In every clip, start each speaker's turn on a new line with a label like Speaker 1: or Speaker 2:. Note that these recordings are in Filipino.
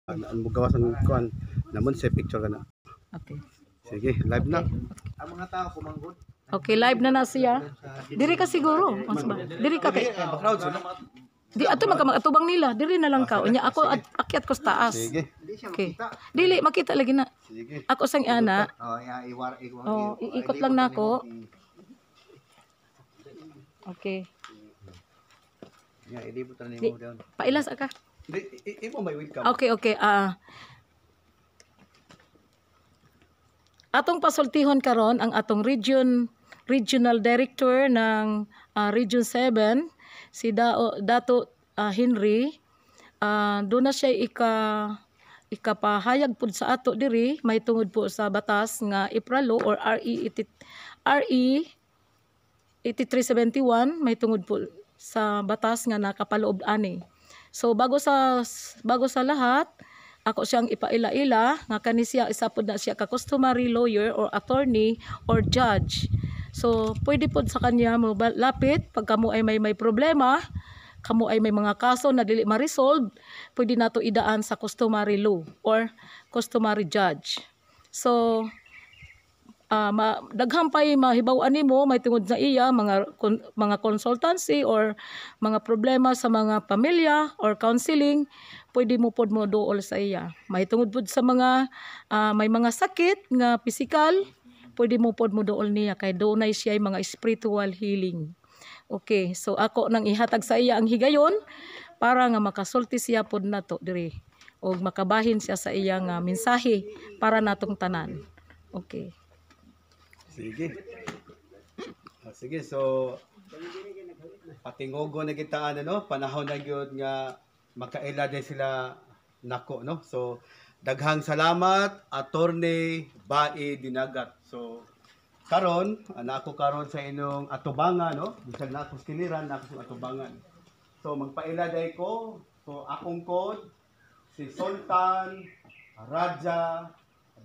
Speaker 1: Ang gawas ng kuan namon sa picture kana.
Speaker 2: Okay.
Speaker 1: Sige, live na.
Speaker 3: Ang mga tao kumanggod.
Speaker 2: Okay, live na siya. Diri ka siguro. Mas ba? Diri ka kay.
Speaker 3: Background sila.
Speaker 2: Di ato atubang nila. Diri na lang ka. Unya ako akyat ko sa taas.
Speaker 1: Sige.
Speaker 2: Okay. Dili makita lagi na.
Speaker 1: Sige.
Speaker 2: Ako sang ana.
Speaker 3: Oh,
Speaker 2: Iikot lang nako. Okay.
Speaker 3: Ya, ilibot na nimo down.
Speaker 2: Pailas ka.
Speaker 1: Imo may welcome.
Speaker 2: Okay. Atong pasultihon karon ang atong regional director ng Region 7 si Dato Henry. Doon na siya ikapahayag pud sa ato diri may tungod po sa batas nga IPRA law or RE 8371 may tungod po sa batas nga nakapaloob ani. So bago sa lahat, ako siyang ipaila-ila nga kani siya isa pud na siya ka customary lawyer or attorney or judge. So pwede pod sa kanya mo lapit pag kamo ay may problema, kamo ay may mga kaso na dili ma-resolve, pwede nato idaan sa customary law or customary judge. So daghang pay mahibaw-an nimo may tungod sa iya mga consultancy or mga problema sa mga pamilya or counseling, pwede mo pod mo duol sa iya. May tungod pod sa mga may mga sakit nga physical, pwede mo pod mo duol niya kay doon ay siya ay mga spiritual healing. Okay, so ako nang ihatag sa iya ang higayon para nga makasulti siya pod nato diri o makabahin siya sa iya nga mensahe para natong tanan. Okay.
Speaker 1: Sige. Sige, so patingogo na kita panahon na gyud nga makaila din sila nako no. So daghang salamat Attorney Bai Dinagat. So karon ako karon sa inyong atubangan no. Bisag na ako skiliran na ako sa atubangan. So magpaila day ko. So akong code si Sultan Raja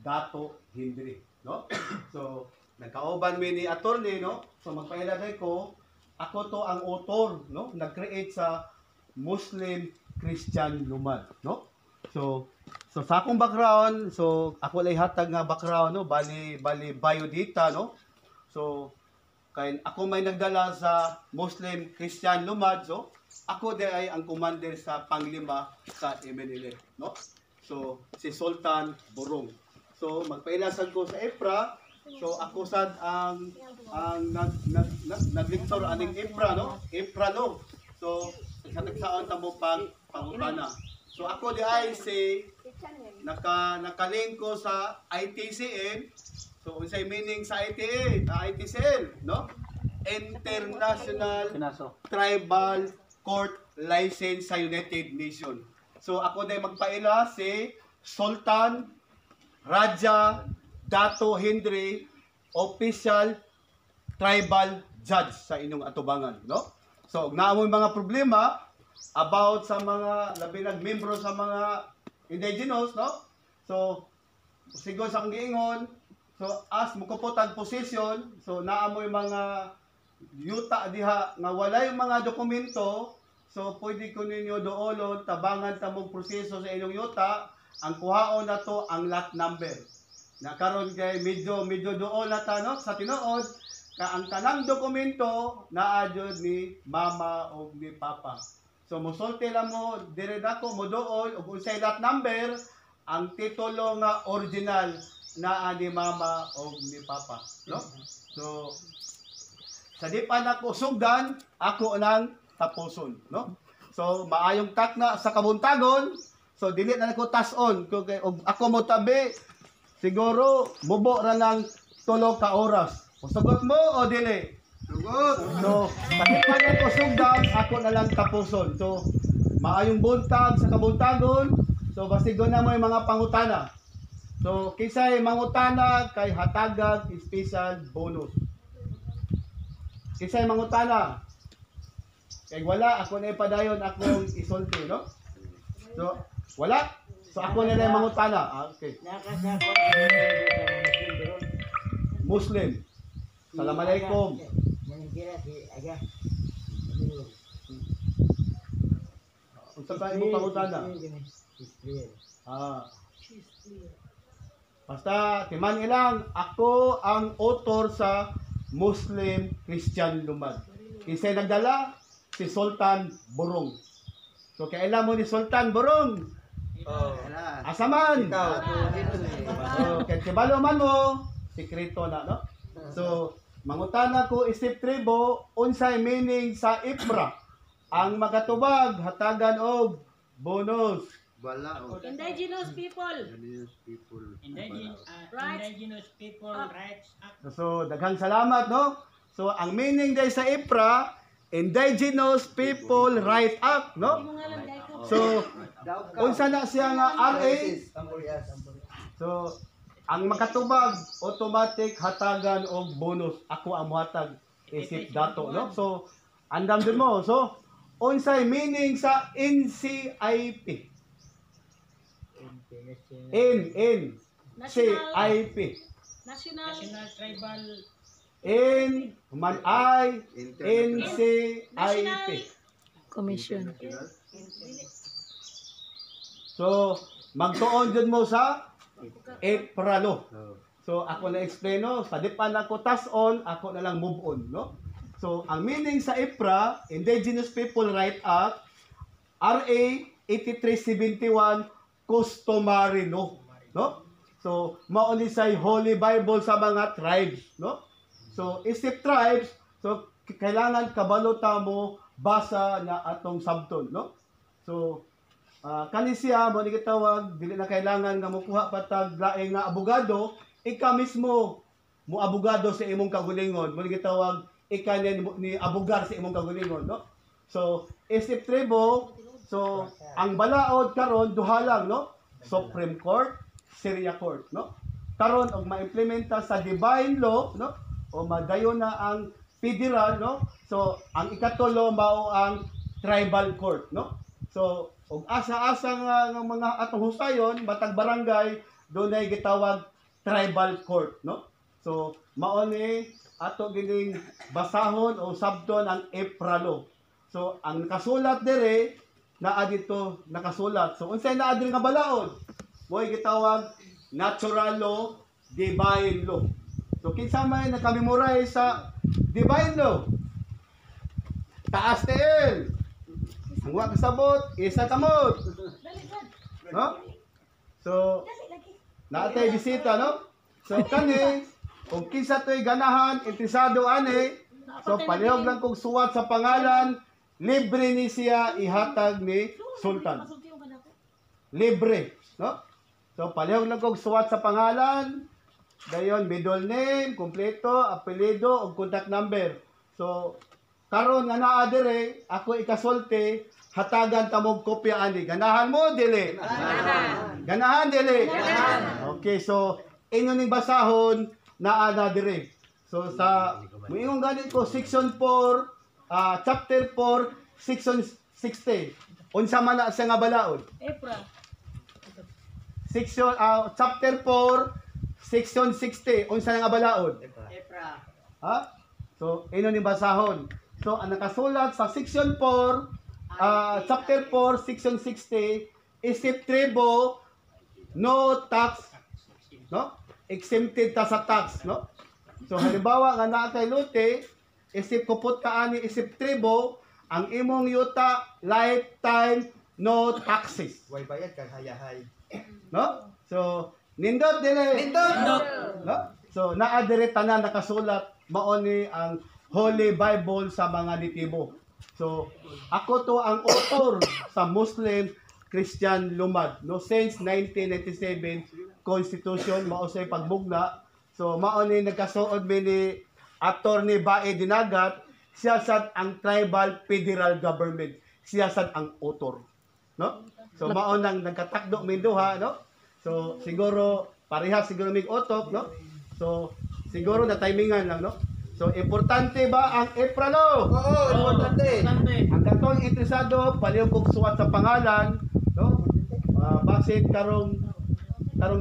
Speaker 1: Dato Henry no. So nagkaoban mi ni attorney no. So magpailagay ko ako to ang author no, nag-create sa Muslim Christian Lumad no. So sa akong background, so ako lay hatag nga background no, bali biodata no. So kay ako may nagdala sa Muslim Christian Lumad, so ako di ay ang commander sa panglima sa MNLF no. So si Sultan Burong. So magpailasan ko sa EPRA. So ako sad ang nag-lecture aning IPRA no. IPRA no. So sa tagsaon tamo pangutana. So ako di ay si nakalink ko sa ITCL. So unsay meaning sa ITCL no? International Tribal Court License sa United Nations. So ako di magpaila si Sultan Raja Dato Henry, official tribal judge sa inyong atubangan, no? So, naamoy mga problema about sa mga labi nagmembro sa mga indigenous, no? So, siguro sa akong giingon, so as mukupotag position, so naamoy mga yuta diha nga walay mga dokumento, so pwede ko ninyo doolon tabangan tamong proseso sa inyong yuta, ang kuhaon na to ang lot number. Na karon kay medyo doon na no sa tinuod ka ang tanang dokumento naa jud ni mama o ni papa. So mosulti lang mo dire dako mo dool ug unsay lot number ang titulo nga original naa ni mama o ni papa, no? So sa di pa nako sugdan ako nang tapuson, no? So maayong takna sa kabuntagon, so dili na nako tas-on kay ako mo tabi. Siguro, bubo ra ng 3 ka oras. Usugot mo o dili? Sugot! So, pakipanin ko sugdan, ako na lang tapuson. So, maayong buntag sa kabuntagon. So, basigon na mo yung mga pangutana. So, kisay mangutana kay hatagag special bonus. Kisay mangutana. Kay wala, ako na ipadayon akong isulti, no? So, wala? So ako na lang mangutana. Okay. Muslim. Assalamualaikum. Unsa pa mo pangutana? Ah. Basta, timan ilang, ako ang author sa Muslim Christian Lumad. Kinsay nagdala? Si Sultan Burong. So, kailan mo ni Sultan Burong?
Speaker 3: Wala.
Speaker 1: Asaman!
Speaker 3: Ikaw.
Speaker 1: So, kaya kibalo man mo, sikreto na, no? So, mangutana ko isip tribo, unsay meaning sa IPRA. Ang makatubag, hatagan og bonus.
Speaker 3: Wala.
Speaker 4: Indigenous people.
Speaker 3: Indigenous people.
Speaker 4: Indigenous people rights act.
Speaker 1: So, daghang salamat, no? So, ang meaning dahil sa IPRA, Indigenous People Right Act, no? So, unsa na siya nga RA? So, ang makatubag, automatic hatagan og bonus. Ako ang muhatag isip dato, no? So, andam din mo. So, unsay meaning sa NCIP? NCIP.
Speaker 4: National Tribal
Speaker 1: N, man I, NCIP.
Speaker 2: Commission.
Speaker 1: So, magtuon dyan mo sa Epralo. So, ako na explain, no? Sa di pa na ko tas-on, ako na lang move on, no? So, ang meaning sa EPRA, Indigenous People Right Act, RA 8371, customary law, no? So, mauni sa Holy Bible sa mga tribes, no? So, isip tribes, so, kailangan kabalota mo basa na atong sabton, no? So, kani siya mo ni gitawag dili na kailangan nga mokuha patag laing nga abogado, ika mismo mo abogado sa imong kagulingon, mo ni gitawag ika ni abogar sa imong kagulingon, no? So, isip tribo, so ang balaod karon duha lang, no? Supreme Court, Syria Court, no? Karon og maimplementa sa divine law, no? O madayon na ang federal, no? So, ang ikatulo mao ang tribal court, no? So, og asa-asa nga mga atong husayon, matag barangay, dunay gitawag tribal court, no? So, mao ni ato gining basahon o sabton ang EPRA law. So, ang nakasulat dire naa dito nakasulat. So, unsay naa diri nga balaod? Mo'y gitawag natural law, divine law. So, kinsa may nakamemorize sa divine law? Taas tel. Ang wa kasabot, isa kamot. No? So, naatay bisita, no? So, kani, kung kinsa to'y ganahan, interesado ani, so, palihog lang kong suwat sa pangalan, libre ni siya ihatag ni Sultan. Libre, no? So, palihog lang kong suwat sa pangalan, dayon, middle name, kompleto, apelido, o contact number. So, karon nga naa dire, ako ikasulti, hatagan tamog kopya ani. Ganahan mo dili? Ganahan dili? Okay, so inyo ning basahon naa na dire. So sa moingon ganit ko section 4, chapter 4, section 60. Unsa man na siya nga balaod?
Speaker 4: EPRA.
Speaker 1: Section chapter 4, section 60. Unsa nga balaod?
Speaker 4: EPRA.
Speaker 1: Ha? So inyo ning basahon. So, ang nakasulat sa section 4, chapter 4, section 60, isip tribo, no tax, no? Exempted ta sa tax, no? So, halimbawa, nga naa kay lote, isip kupot ka ani, isip tribo, ang imong yuta, lifetime, no taxes.
Speaker 3: Way bayad kag hayahay.
Speaker 1: No? So, nindot dili.
Speaker 3: Nindot!
Speaker 1: No? So, naa dire tanan nakasulat, mao ni ang Holy Bible sa mga nitibo. So, ako to ang author sa Muslim Christian Lumad. No, since 1997 Constitution, mao say pagbugna. So, mao ni nagkasuod mi ni Attorney Bae Dinagat, siya sad ang tribal federal government. Siya sad ang author. No? So, mao nang nagkatakdo mi duha, no? So, siguro parehas siguro mig utok, no? So, siguro na timingan lang, no? So, importante ba ang EPRA law?
Speaker 3: Oo, importante.
Speaker 1: Ang katong interesado, palihog kong suwat sa pangalan, no? Basin karong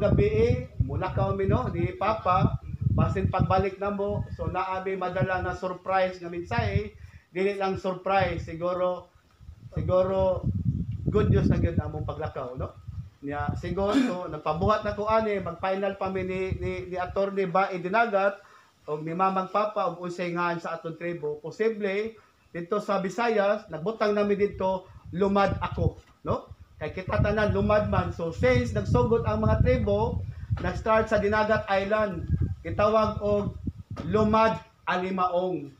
Speaker 1: gabi, mula ka mi, no? Di Papa, basin pagbalik na mo, so naabi madala na surprise nga mensahe, dili lang surprise, siguro good news na gyud among paglakaw, no? niya sigon so nagpabuhat na ko ani mag-final pa mi ni attorney Bae Dinagat og ni Mamang Papa og unsay ngan sa aton tribo posible dito sa Visayas nagbutang nami dito lumad ako no kay kita tanan lumad man so since nagsugod ang mga tribo nag-start sa Dinagat Island gitawag og lumad alimaong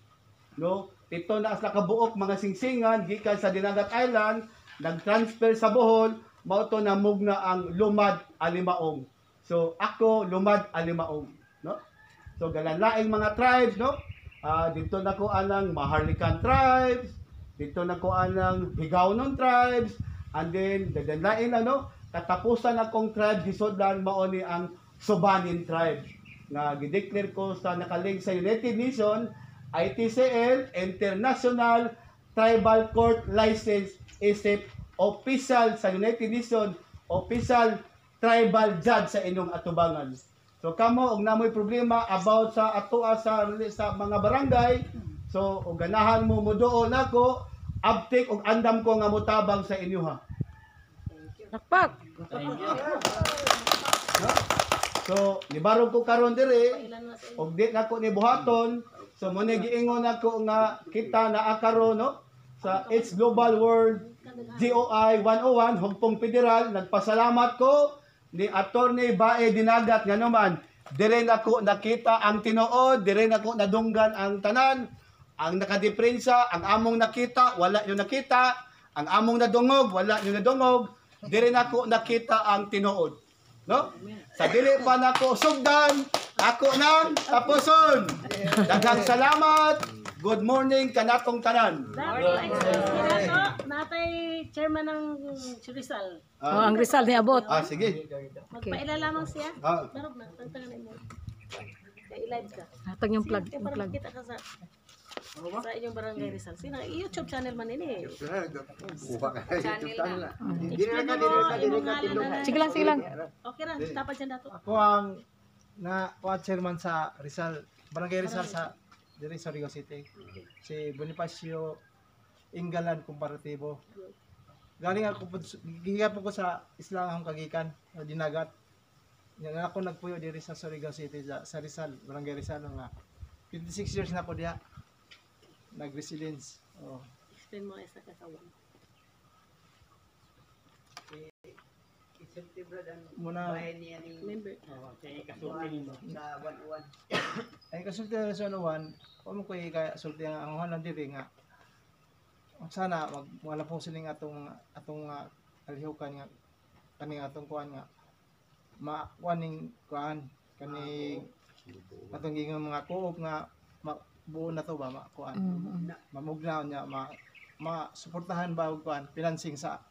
Speaker 1: no ito na as nakabuok mga singsingan gikan sa Dinagat Island nag-transfer sa Bohol mao to namugna ang lumad alimaong so ako lumad alimaong no so galanlaing mga tribes no dito na ko anang Maharlikan tribes dito na ko anang Higawnon tribes and then galanlaing ano katapusan akong tribe gisodlan mao ni ang Subanin tribe nga gideclare ko sa nakalink sa United Nations ITCL International Tribal Court License isip official sa United Nations official tribal judge sa inyong atubangan. So kamo og namoy problema about sa atoa sa mga barangay so og ganahan mo muduol nako abtik og andam ko nga motabang sa inyo ha.
Speaker 2: Nakpak.
Speaker 1: No? So nibarog ko karon dire og di nako ni buhaton so mo ni giingon nako nga kita naa karon no sa It's Global World GOI 101 Hugpong Federal nagpasalamat ko ni Attorney Bae Dinagat nga naman dire nako nakita ang tinuod dire nako nadunggan ang tanan ang nakadiprensa ang among nakita wala nyo nakita ang among nadungog wala nyo nadungog dire nako nakita ang tinuod no sa dili pa nako sugdan ako nang tapuson daghang salamat. Good morning kanatong tanan.
Speaker 4: Natay chairman ng Rizal.
Speaker 2: Ang Rizal ni abot.
Speaker 1: Sige.
Speaker 4: Magpaila lamang siya.
Speaker 1: Ah.
Speaker 4: Darog na, tagtangan mo. I-live ka.
Speaker 2: Hatag yung plug,
Speaker 4: Kaya
Speaker 2: yung
Speaker 4: para
Speaker 2: plug.
Speaker 4: makita ka sa inyong barangay Rizal. Sino? YouTube channel man ini. Explain mo imong ngalan na.
Speaker 2: Sige lang.
Speaker 4: Okay ra, dapat dyan dato.
Speaker 3: Ako ang chairman sa Rizal, Barangay Rizal sa diri sa Rigo City. Si Bonifacio Ingalan Komparatibo. Galing ako gikan po ko sa Islangang Kagikan, Dinagat. Yan ako nagpuyo diri sa Surigao City sa Rizal, Barangay Rizal nga 26 years na po diha. Nag-residence. Oh.
Speaker 4: Explain mo isa ka sa one.
Speaker 3: Muna
Speaker 4: Member.
Speaker 3: ay kasulti na sa one, mo ko kaya sulti ang hanan diri nga. Sana wala po siling atong alihukan nga kaning atong kuan nga makuaning kuan kaning atong gingon mga koop nga buo na to ba makuan mamugnaw niya ma suportahan ba og kuan financing sa